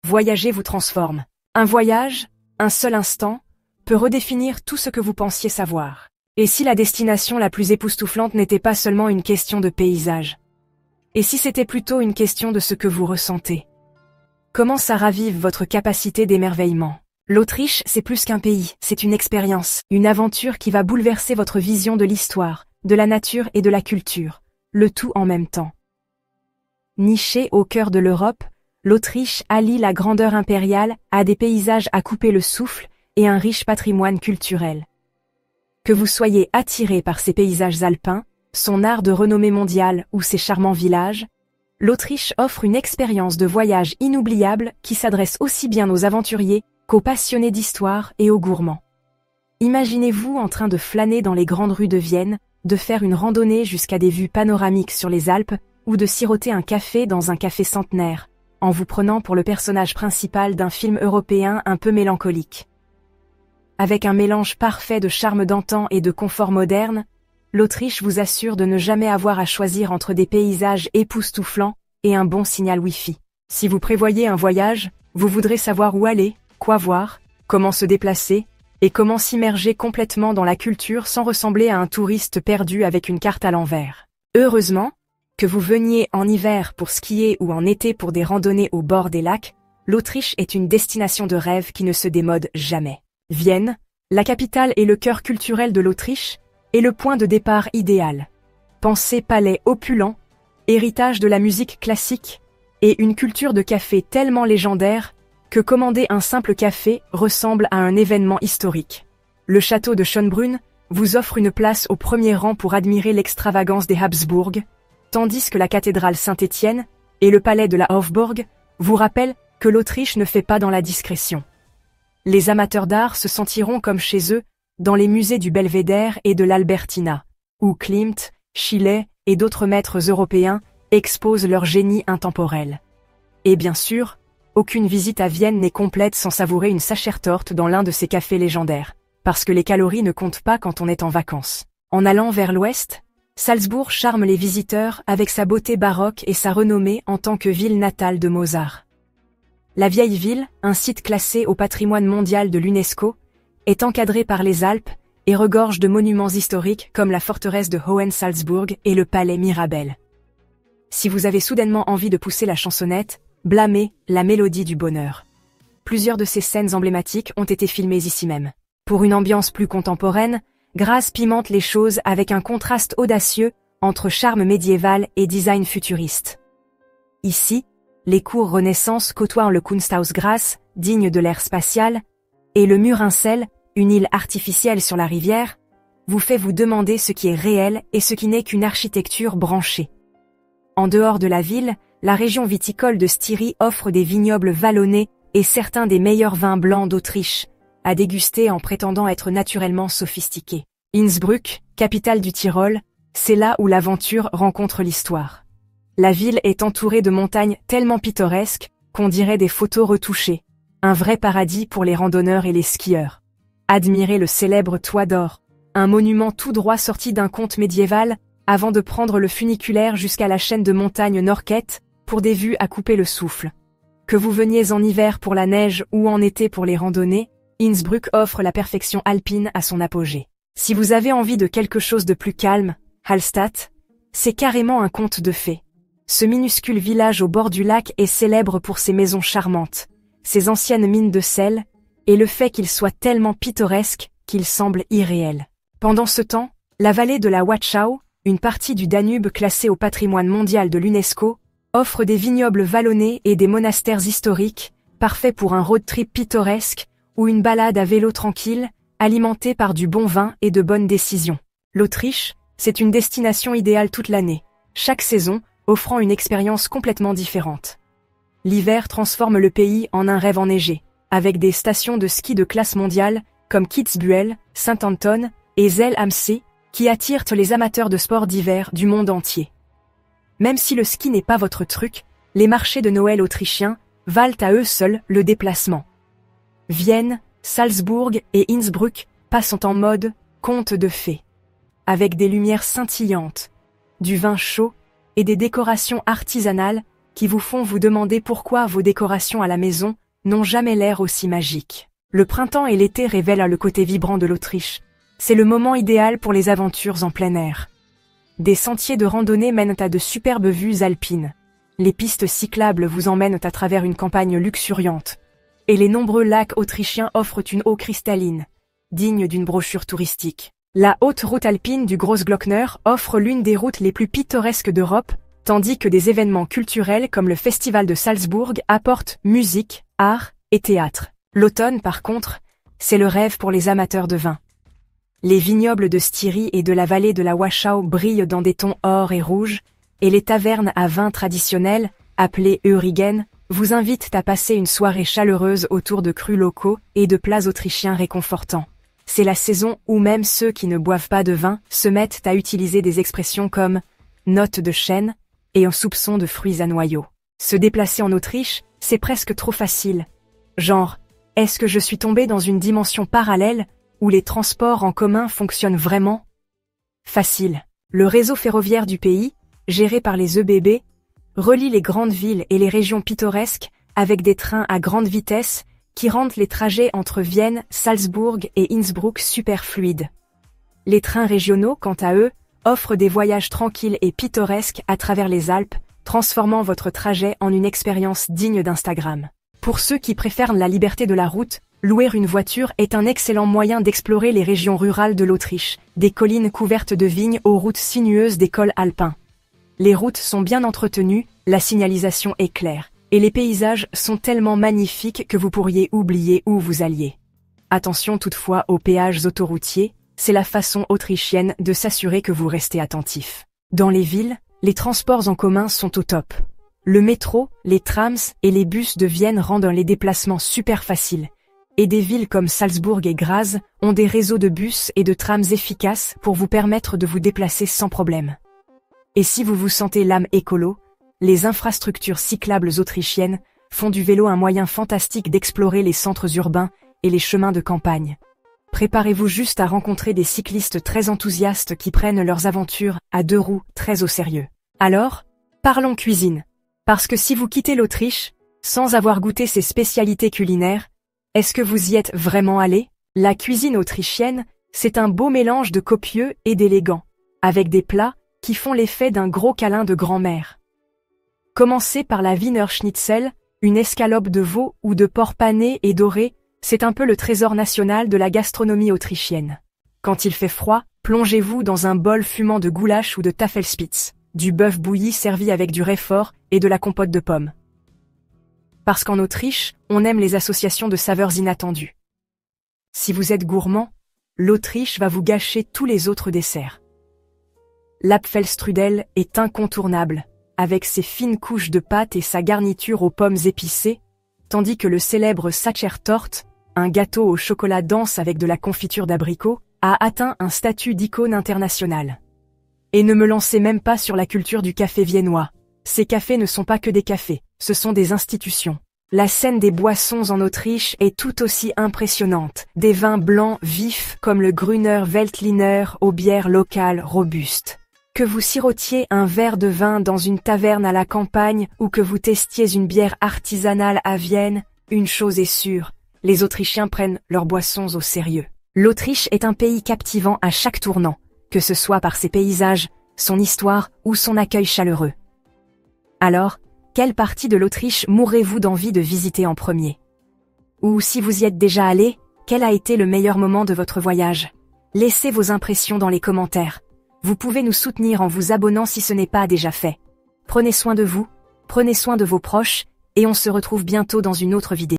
Voyager vous transforme. Un voyage, un seul instant, peut redéfinir tout ce que vous pensiez savoir. Et si la destination la plus époustouflante n'était pas seulement une question de paysage? Et si c'était plutôt une question de ce que vous ressentez? Comment ça ravive votre capacité d'émerveillement? L'Autriche, c'est plus qu'un pays, c'est une expérience, une aventure qui va bouleverser votre vision de l'histoire, de la nature et de la culture, le tout en même temps. Nichée au cœur de l'Europe, l'Autriche allie la grandeur impériale à des paysages à couper le souffle et un riche patrimoine culturel. Que vous soyez attiré par ses paysages alpins, son art de renommée mondiale ou ses charmants villages, l'Autriche offre une expérience de voyage inoubliable qui s'adresse aussi bien aux aventuriers qu'aux passionnés d'histoire et aux gourmands. Imaginez-vous en train de flâner dans les grandes rues de Vienne, de faire une randonnée jusqu'à des vues panoramiques sur les Alpes ou de siroter un café dans un café centenaire, en vous prenant pour le personnage principal d'un film européen un peu mélancolique. Avec un mélange parfait de charme d'antan et de confort moderne, l'Autriche vous assure de ne jamais avoir à choisir entre des paysages époustouflants et un bon signal Wi-Fi. Si vous prévoyez un voyage, vous voudrez savoir où aller, quoi voir, comment se déplacer, et comment s'immerger complètement dans la culture sans ressembler à un touriste perdu avec une carte à l'envers. Heureusement, que vous veniez en hiver pour skier ou en été pour des randonnées au bord des lacs, l'Autriche est une destination de rêve qui ne se démode jamais. Vienne, la capitale et le cœur culturel de l'Autriche, est le point de départ idéal. Pensez palais opulent, héritage de la musique classique, et une culture de café tellement légendaire que commander un simple café ressemble à un événement historique. Le château de Schönbrunn vous offre une place au premier rang pour admirer l'extravagance des Habsbourg, tandis que la cathédrale Saint-Étienne et le palais de la Hofburg vous rappellent que l'Autriche ne fait pas dans la discrétion. Les amateurs d'art se sentiront comme chez eux dans les musées du Belvédère et de l'Albertina, où Klimt, Schiele et d'autres maîtres européens exposent leur génie intemporel. Et bien sûr, aucune visite à Vienne n'est complète sans savourer une Sachertorte dans l'un de ces cafés légendaires, parce que les calories ne comptent pas quand on est en vacances. En allant vers l'ouest, Salzbourg charme les visiteurs avec sa beauté baroque et sa renommée en tant que ville natale de Mozart. La vieille ville, un site classé au patrimoine mondial de l'UNESCO, est encadrée par les Alpes et regorge de monuments historiques comme la forteresse de Hohensalzburg et le palais Mirabel. Si vous avez soudainement envie de pousser la chansonnette, blâmez la mélodie du bonheur. Plusieurs de ces scènes emblématiques ont été filmées ici même. Pour une ambiance plus contemporaine, Graz pimente les choses avec un contraste audacieux entre charme médiéval et design futuriste. Ici, les cours Renaissance côtoient le Kunsthaus Graz, digne de l'ère spatiale, et le Murinsel, une île artificielle sur la rivière, vous fait vous demander ce qui est réel et ce qui n'est qu'une architecture branchée. En dehors de la ville, la région viticole de Styrie offre des vignobles vallonnés et certains des meilleurs vins blancs d'Autriche, à déguster en prétendant être naturellement sophistiqués. Innsbruck, capitale du Tyrol, c'est là où l'aventure rencontre l'histoire. La ville est entourée de montagnes tellement pittoresques qu'on dirait des photos retouchées. Un vrai paradis pour les randonneurs et les skieurs. Admirez le célèbre Toit d'Or, un monument tout droit sorti d'un conte médiéval, avant de prendre le funiculaire jusqu'à la chaîne de montagnes Norquette pour des vues à couper le souffle. Que vous veniez en hiver pour la neige ou en été pour les randonnées, Innsbruck offre la perfection alpine à son apogée. Si vous avez envie de quelque chose de plus calme, Hallstatt, c'est carrément un conte de fées. Ce minuscule village au bord du lac est célèbre pour ses maisons charmantes, ses anciennes mines de sel, et le fait qu'il soit tellement pittoresque qu'il semble irréel. Pendant ce temps, la vallée de la Wachau, une partie du Danube classée au patrimoine mondial de l'UNESCO, offre des vignobles vallonnés et des monastères historiques, parfaits pour un road trip pittoresque ou une balade à vélo tranquille, alimentée par du bon vin et de bonnes décisions. L'Autriche, c'est une destination idéale toute l'année, chaque saison offrant une expérience complètement différente. L'hiver transforme le pays en un rêve enneigé, avec des stations de ski de classe mondiale comme Kitzbühel, Saint-Anton et Zell am See, qui attirent les amateurs de sports d'hiver du monde entier. Même si le ski n'est pas votre truc, les marchés de Noël autrichiens valent à eux seuls le déplacement. Vienne, Salzbourg et Innsbruck passent en mode conte de fées. Avec des lumières scintillantes, du vin chaud et des décorations artisanales, qui vous font vous demander pourquoi vos décorations à la maison n'ont jamais l'air aussi magiques. Le printemps et l'été révèlent le côté vibrant de l'Autriche. C'est le moment idéal pour les aventures en plein air. Des sentiers de randonnée mènent à de superbes vues alpines. Les pistes cyclables vous emmènent à travers une campagne luxuriante. Et les nombreux lacs autrichiens offrent une eau cristalline, digne d'une brochure touristique. La haute route alpine du Großglockner offre l'une des routes les plus pittoresques d'Europe, tandis que des événements culturels comme le Festival de Salzbourg apportent musique, art et théâtre. L'automne, par contre, c'est le rêve pour les amateurs de vin. Les vignobles de Styrie et de la vallée de la Wachau brillent dans des tons or et rouge, et les tavernes à vin traditionnelles, appelées Heurigen, vous invitent à passer une soirée chaleureuse autour de crus locaux et de plats autrichiens réconfortants. C'est la saison où même ceux qui ne boivent pas de vin se mettent à utiliser des expressions comme « note de chêne » et un soupçon de fruits à noyaux. Se déplacer en Autriche, c'est presque trop facile. Genre, est-ce que je suis tombé dans une dimension parallèle où les transports en commun fonctionnent vraiment? Facile. Le réseau ferroviaire du pays, géré par les ÖBB, relie les grandes villes et les régions pittoresques avec des trains à grande vitesse qui rendent les trajets entre Vienne, Salzbourg et Innsbruck super fluides. Les trains régionaux, quant à eux, offrent des voyages tranquilles et pittoresques à travers les Alpes, transformant votre trajet en une expérience digne d'Instagram. Pour ceux qui préfèrent la liberté de la route, louer une voiture est un excellent moyen d'explorer les régions rurales de l'Autriche, des collines couvertes de vignes aux routes sinueuses des cols alpins. Les routes sont bien entretenues, la signalisation est claire, et les paysages sont tellement magnifiques que vous pourriez oublier où vous alliez. Attention toutefois aux péages autoroutiers, c'est la façon autrichienne de s'assurer que vous restez attentif. Dans les villes, les transports en commun sont au top. Le métro, les trams et les bus de Vienne rendent les déplacements super faciles. Et des villes comme Salzbourg et Graz ont des réseaux de bus et de trams efficaces pour vous permettre de vous déplacer sans problème. Et si vous vous sentez l'âme écolo, les infrastructures cyclables autrichiennes font du vélo un moyen fantastique d'explorer les centres urbains et les chemins de campagne. Préparez-vous juste à rencontrer des cyclistes très enthousiastes qui prennent leurs aventures à deux roues très au sérieux. Alors, parlons cuisine. Parce que si vous quittez l'Autriche, sans avoir goûté ses spécialités culinaires, est-ce que vous y êtes vraiment allé? La cuisine autrichienne, c'est un beau mélange de copieux et d'élégant, avec des plats qui font l'effet d'un gros câlin de grand-mère. Commencez par la Wiener Schnitzel, une escalope de veau ou de porc pané et doré, c'est un peu le trésor national de la gastronomie autrichienne. Quand il fait froid, plongez-vous dans un bol fumant de goulash ou de Tafelspitz, du bœuf bouilli servi avec du Roquefort et de la compote de pommes. Parce qu'en Autriche, on aime les associations de saveurs inattendues. Si vous êtes gourmand, l'Autriche va vous gâcher tous les autres desserts. L'Apfelstrudel est incontournable, avec ses fines couches de pâte et sa garniture aux pommes épicées, tandis que le célèbre Sachertorte, un gâteau au chocolat dense avec de la confiture d'abricot, a atteint un statut d'icône internationale. Et ne me lancez même pas sur la culture du café viennois. Ces cafés ne sont pas que des cafés, ce sont des institutions. La scène des boissons en Autriche est tout aussi impressionnante. Des vins blancs vifs comme le Grüner Veltliner aux bières locales robustes. Que vous sirotiez un verre de vin dans une taverne à la campagne ou que vous testiez une bière artisanale à Vienne, une chose est sûre, les Autrichiens prennent leurs boissons au sérieux. L'Autriche est un pays captivant à chaque tournant, que ce soit par ses paysages, son histoire ou son accueil chaleureux. Alors, quelle partie de l'Autriche mourrez-vous d'envie de visiter en premier? Ou si vous y êtes déjà allé, quel a été le meilleur moment de votre voyage? Laissez vos impressions dans les commentaires. Vous pouvez nous soutenir en vous abonnant si ce n'est pas déjà fait. Prenez soin de vous, prenez soin de vos proches, et on se retrouve bientôt dans une autre vidéo.